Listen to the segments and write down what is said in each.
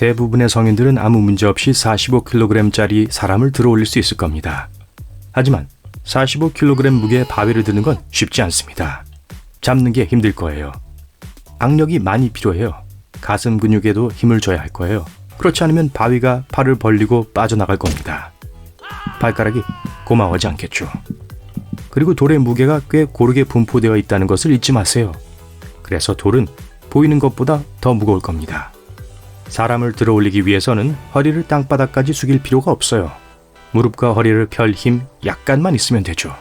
대부분의 성인들은 아무 문제 없이 45kg짜리 사람을 들어 올릴 수 있을 겁니다. 하지만 45kg 무게의 바위를 드는 건 쉽지 않습니다. 잡는 게 힘들 거예요. 악력이 많이 필요해요. 가슴 근육에도 힘을 줘야 할 거예요. 그렇지 않으면 바위가 팔을 벌리고 빠져나갈 겁니다. 발가락이 고마워하지 않겠죠. 그리고 돌의 무게가 꽤 고르게 분포되어 있다는 것을 잊지 마세요. 그래서 돌은 보이는 것보다 더 무거울 겁니다. 사람을 들어 올리기 위해서는 허리를 땅바닥까지 숙일 필요가 없어요. 무릎과 허리를 펼 힘 약간만 있으면 되죠.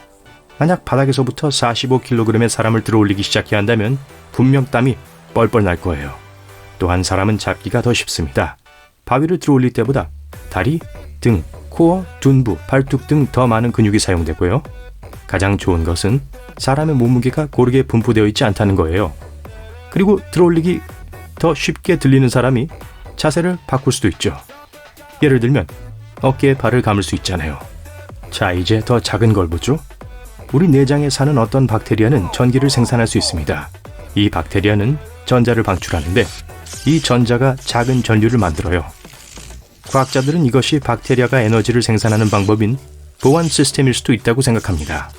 만약 바닥에서부터 45kg의 사람을 들어 올리기 시작해야 한다면 분명 땀이 뻘뻘 날 거예요. 또한 사람은 잡기가 더 쉽습니다. 바위를 들어 올릴 때보다 다리, 등, 코어, 둔부, 팔뚝 등 더 많은 근육이 사용되고요. 가장 좋은 것은 사람의 몸무게가 고르게 분포되어 있지 않다는 거예요. 그리고 들어 올리기 더 쉽게 들리는 사람이 자세를 바꿀 수도 있죠. 예를 들면 어깨에 발을 감을 수 있잖아요. 자, 이제 더 작은 걸 보죠. 우리 내장에 사는 어떤 박테리아는 전기를 생산할 수 있습니다. 이 박테리아는 전자를 방출하는데 이 전자가 작은 전류를 만들어요. 과학자들은 이것이 박테리아가 에너지를 생산하는 방법인 보완 시스템일 수도 있다고 생각합니다.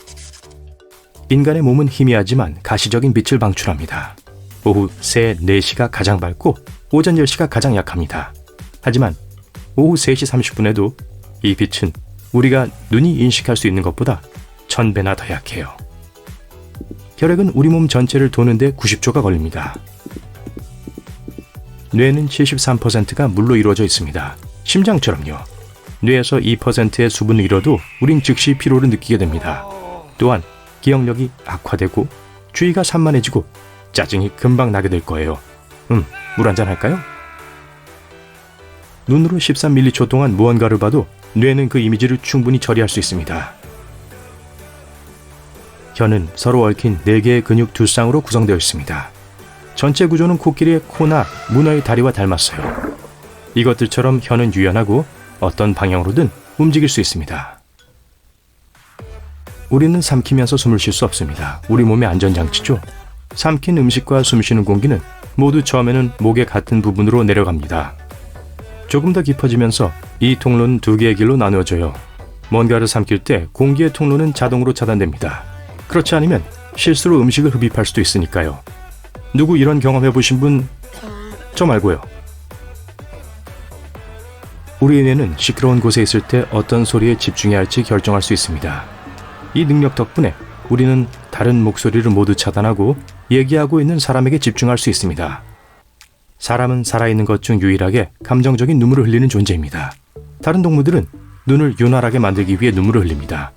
인간의 몸은 희미하지만 가시적인 빛을 방출합니다. 오후 3, 4시가 가장 밝고 오전 10시가 가장 약합니다. 하지만 오후 3시 30분에도 이 빛은 우리가 눈이 인식할 수 있는 것보다 1000배나 더 약해요. 혈액은 우리 몸 전체를 도는데 90초가 걸립니다. 뇌는 73%가 물로 이루어져 있습니다. 심장처럼요. 뇌에서 2%의 수분을 잃어도 우린 즉시 피로를 느끼게 됩니다. 또한 기억력이 악화되고 주의가 산만해지고 짜증이 금방 나게 될 거예요. 물 한잔 할까요? 눈으로 13m초 동안 무언가를 봐도 뇌는 그 이미지를 충분히 처리할 수 있습니다. 혀는 서로 얽힌 4개의 근육 두 쌍으로 구성되어 있습니다. 전체 구조는 코끼리의 코나 문어의 다리와 닮았어요. 이것들처럼 혀는 유연하고 어떤 방향으로든 움직일 수 있습니다. 우리는 삼키면서 숨을 쉴 수 없습니다. 우리 몸의 안전장치죠. 삼킨 음식과 숨쉬는 공기는 모두 처음에는 목의 같은 부분으로 내려갑니다. 조금 더 깊어지면서 이 통로는 2개의 길로 나누어져요. 뭔가를 삼킬 때 공기의 통로는 자동으로 차단됩니다. 그렇지 않으면 실수로 음식을 흡입할 수도 있으니까요. 누구 이런 경험 해보신 분? 저 말고요. 우리 뇌는 시끄러운 곳에 있을 때 어떤 소리에 집중해야 할지 결정할 수 있습니다. 이 능력 덕분에 우리는 다른 목소리를 모두 차단하고 얘기하고 있는 사람에게 집중할 수 있습니다. 사람은 살아있는 것 중 유일하게 감정적인 눈물을 흘리는 존재입니다. 다른 동물들은 눈을 윤활하게 만들기 위해 눈물을 흘립니다.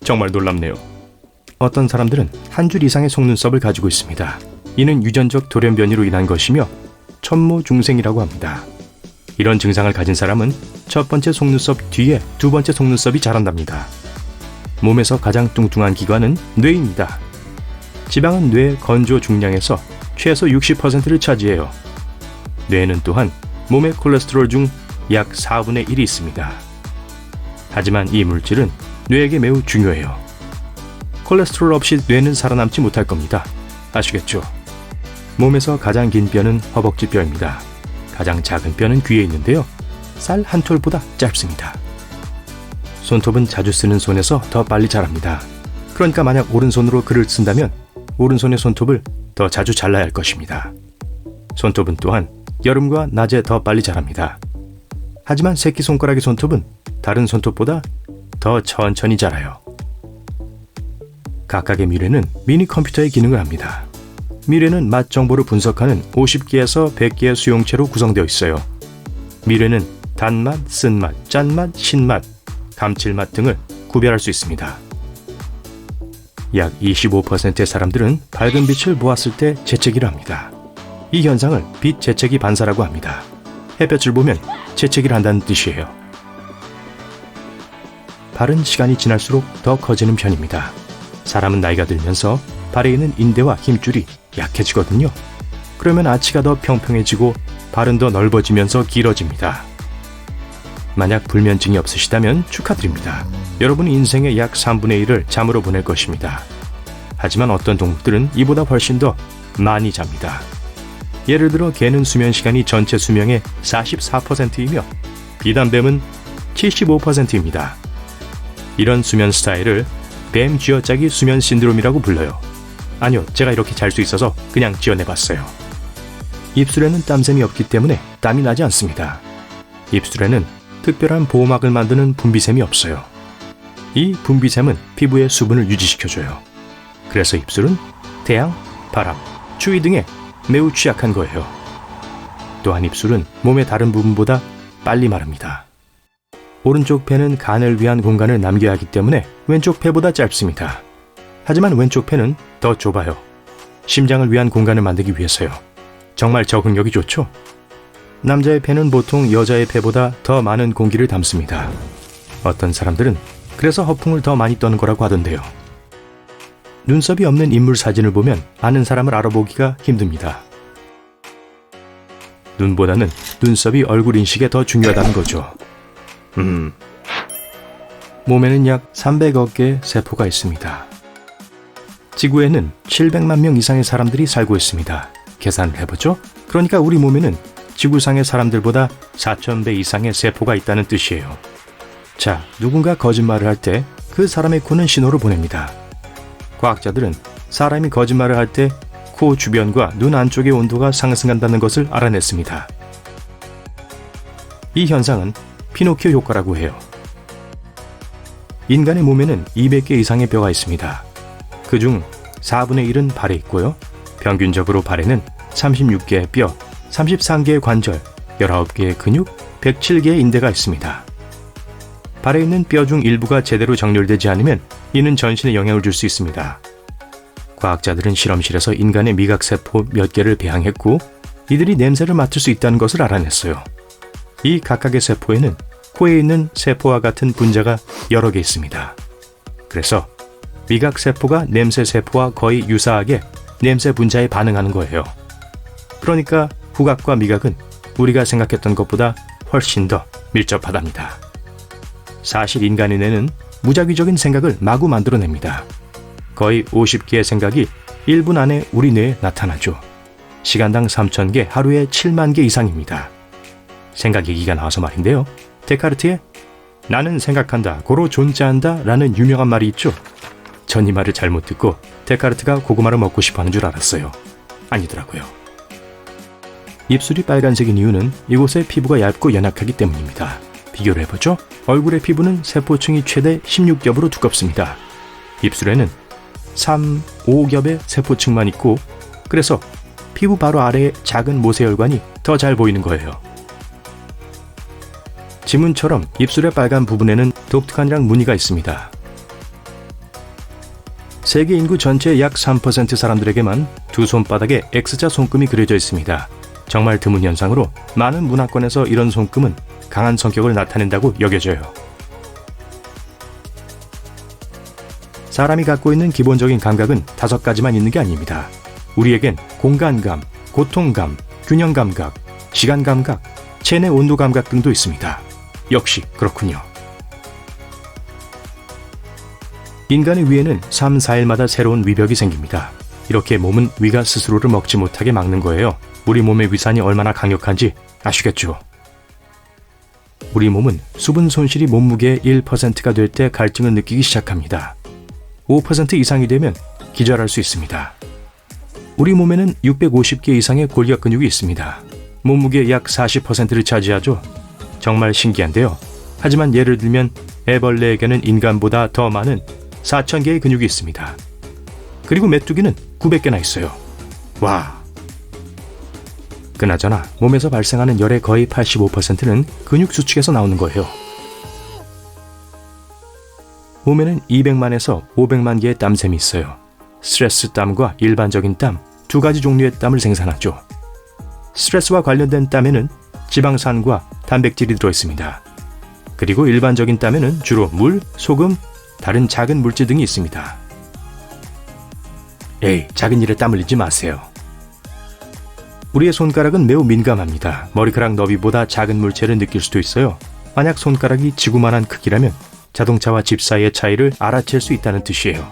정말 놀랍네요. 어떤 사람들은 한 줄 이상의 속눈썹을 가지고 있습니다. 이는 유전적 돌연변이로 인한 것이며 천모중생이라고 합니다. 이런 증상을 가진 사람은 첫 번째 속눈썹 뒤에 두 번째 속눈썹이 자란답니다. 몸에서 가장 뚱뚱한 기관은 뇌입니다. 지방은 뇌의 건조 중량에서 최소 60%를 차지해요. 뇌는 또한 몸의 콜레스테롤 중 약 4분의 1이 있습니다. 하지만 이 물질은 뇌에게 매우 중요해요. 콜레스테롤 없이 뇌는 살아남지 못할 겁니다. 아시겠죠? 몸에서 가장 긴 뼈는 허벅지 뼈입니다. 가장 작은 뼈는 귀에 있는데요. 쌀 한 톨보다 짧습니다. 손톱은 자주 쓰는 손에서 더 빨리 자랍니다. 그러니까 만약 오른손으로 글을 쓴다면 오른손의 손톱을 더 자주 잘라야 할 것입니다. 손톱은 또한 여름과 낮에 더 빨리 자랍니다. 하지만 새끼손가락의 손톱은 다른 손톱보다 더 천천히 자라요. 각각의 미뢰는 미니 컴퓨터의 기능을 합니다. 미뢰는 맛 정보를 분석하는 50개에서 100개의 수용체로 구성되어 있어요. 미뢰는 단맛, 쓴맛, 짠맛, 신맛, 감칠맛 등을 구별할 수 있습니다. 약 25%의 사람들은 밝은 빛을 보았을 때 재채기를 합니다. 이 현상을 빛 재채기 반사라고 합니다. 햇볕을 보면 재채기를 한다는 뜻이에요. 발은 시간이 지날수록 더 커지는 편입니다. 사람은 나이가 들면서 발에 있는 인대와 힘줄이 약해지거든요. 그러면 아치가 더 평평해지고 발은 더 넓어지면서 길어집니다. 만약 불면증이 없으시다면 축하드립니다. 여러분은 인생의 약 3분의 1을 잠으로 보낼 것입니다. 하지만 어떤 동물들은 이보다 훨씬 더 많이 잡니다. 예를 들어 개는 수면 시간이 전체 수명의 44%이며 비단뱀은 75%입니다. 이런 수면 스타일을 뱀 쥐어짜기 수면 신드롬이라고 불러요. 아니요, 제가 이렇게 잘 수 있어서 그냥 지어내봤어요. 입술에는 땀샘이 없기 때문에 땀이 나지 않습니다. 입술에는 특별한 보호막을 만드는 분비샘이 없어요. 이 분비샘은 피부의 수분을 유지시켜줘요. 그래서 입술은 태양, 바람, 추위 등에 매우 취약한 거예요. 또한 입술은 몸의 다른 부분보다 빨리 마릅니다. 오른쪽 폐는 간을 위한 공간을 남겨야 하기 때문에 왼쪽 폐보다 짧습니다. 하지만 왼쪽 폐는 더 좁아요. 심장을 위한 공간을 만들기 위해서요. 정말 적응력이 좋죠? 남자의 폐는 보통 여자의 폐보다 더 많은 공기를 담습니다. 어떤 사람들은 그래서 허풍을 더 많이 떠는 거라고 하던데요. 눈썹이 없는 인물 사진을 보면 아는 사람을 알아보기가 힘듭니다. 눈보다는 눈썹이 얼굴 인식에 더 중요하다는 거죠. 몸에는 약 300억 개의 세포가 있습니다. 지구에는 700만 명 이상의 사람들이 살고 있습니다. 계산을 해보죠. 그러니까 우리 몸에는 지구상의 사람들보다 4,000배 이상의 세포가 있다는 뜻이에요. 자, 누군가 거짓말을 할 때 그 사람의 코는 신호를 보냅니다. 과학자들은 사람이 거짓말을 할 때 코 주변과 눈 안쪽의 온도가 상승한다는 것을 알아냈습니다. 이 현상은 피노키오 효과라고 해요. 인간의 몸에는 200개 이상의 뼈가 있습니다. 그중 4분의 1은 발에 있고요. 평균적으로 발에는 36개의 뼈, 33개의 관절, 19개의 근육, 107개의 인대가 있습니다. 발에 있는 뼈 중 일부가 제대로 정렬되지 않으면 이는 전신에 영향을 줄 수 있습니다. 과학자들은 실험실에서 인간의 미각세포 몇 개를 배양했고 이들이 냄새를 맡을 수 있다는 것을 알아냈어요. 이 각각의 세포에는 코에 있는 세포와 같은 분자가 여러 개 있습니다. 그래서 미각세포가 냄새세포와 거의 유사하게 냄새 분자에 반응하는 거예요. 그러니까 후각과 미각은 우리가 생각했던 것보다 훨씬 더 밀접하답니다. 사실 인간의 뇌는 무작위적인 생각을 마구 만들어냅니다. 거의 50개의 생각이 1분 안에 우리 뇌에 나타나죠. 시간당 3,000개, 하루에 7만 개 이상입니다. 생각 얘기가 나와서 말인데요. 데카르트의 나는 생각한다, 고로 존재한다 라는 유명한 말이 있죠. 전 이 말을 잘못 듣고 데카르트가 고구마를 먹고 싶어하는 줄 알았어요. 아니더라고요. 입술이 빨간색인 이유는 이곳의 피부가 얇고 연약하기 때문입니다. 비교를 해보죠. 얼굴의 피부는 세포층이 최대 16겹으로 두껍습니다. 입술에는 3, 5겹의 세포층만 있고 그래서 피부 바로 아래에 작은 모세혈관이 더 잘 보이는 거예요. 지문처럼 입술의 빨간 부분에는 독특한 양 무늬가 있습니다. 세계 인구 전체의 약 3% 사람들에게만 두 손바닥에 X자 손금이 그려져 있습니다. 정말 드문 현상으로 많은 문화권에서 이런 손금은 강한 성격을 나타낸다고 여겨져요. 사람이 갖고 있는 기본적인 감각은 5가지만 있는 게 아닙니다. 우리에겐 공간감, 고통감, 균형감각, 시간감각, 체내 온도감각 등도 있습니다. 역시 그렇군요. 인간의 위에는 3, 4일마다 새로운 위벽이 생깁니다. 이렇게 몸은 위가 스스로를 먹지 못하게 막는 거예요. 우리 몸의 위산이 얼마나 강력한지 아시겠죠? 우리 몸은 수분 손실이 몸무게의 1%가 될 때 갈증을 느끼기 시작합니다. 5% 이상이 되면 기절할 수 있습니다. 우리 몸에는 650개 이상의 골격 근육이 있습니다. 몸무게의 약 40%를 차지하죠. 정말 신기한데요. 하지만 예를 들면 애벌레에게는 인간보다 더 많은 4,000개의 근육이 있습니다. 그리고 메뚜기는 900개나 있어요. 와! 그나저나 몸에서 발생하는 열의 거의 85%는 근육 수축에서 나오는 거예요. 몸에는 200만에서 500만 개의 땀샘이 있어요. 스트레스 땀과 일반적인 땀, 두 가지 종류의 땀을 생산하죠. 스트레스와 관련된 땀에는 지방산과 단백질이 들어있습니다. 그리고 일반적인 땀에는 주로 물, 소금, 다른 작은 물질 등이 있습니다. 에이, 작은 일에 땀 흘리지 마세요. 우리의 손가락은 매우 민감합니다. 머리카락 너비보다 작은 물체를 느낄 수도 있어요. 만약 손가락이 지구만한 크기라면 자동차와 집 사이의 차이를 알아챌 수 있다는 뜻이에요.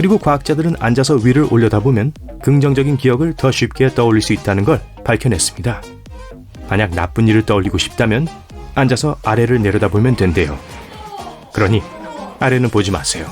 그리고 과학자들은 앉아서 위를 올려다보면 긍정적인 기억을 더 쉽게 떠올릴 수 있다는 걸 밝혀냈습니다. 만약 나쁜 일을 떠올리고 싶다면 앉아서 아래를 내려다보면 된대요. 그러니 아래는 보지 마세요.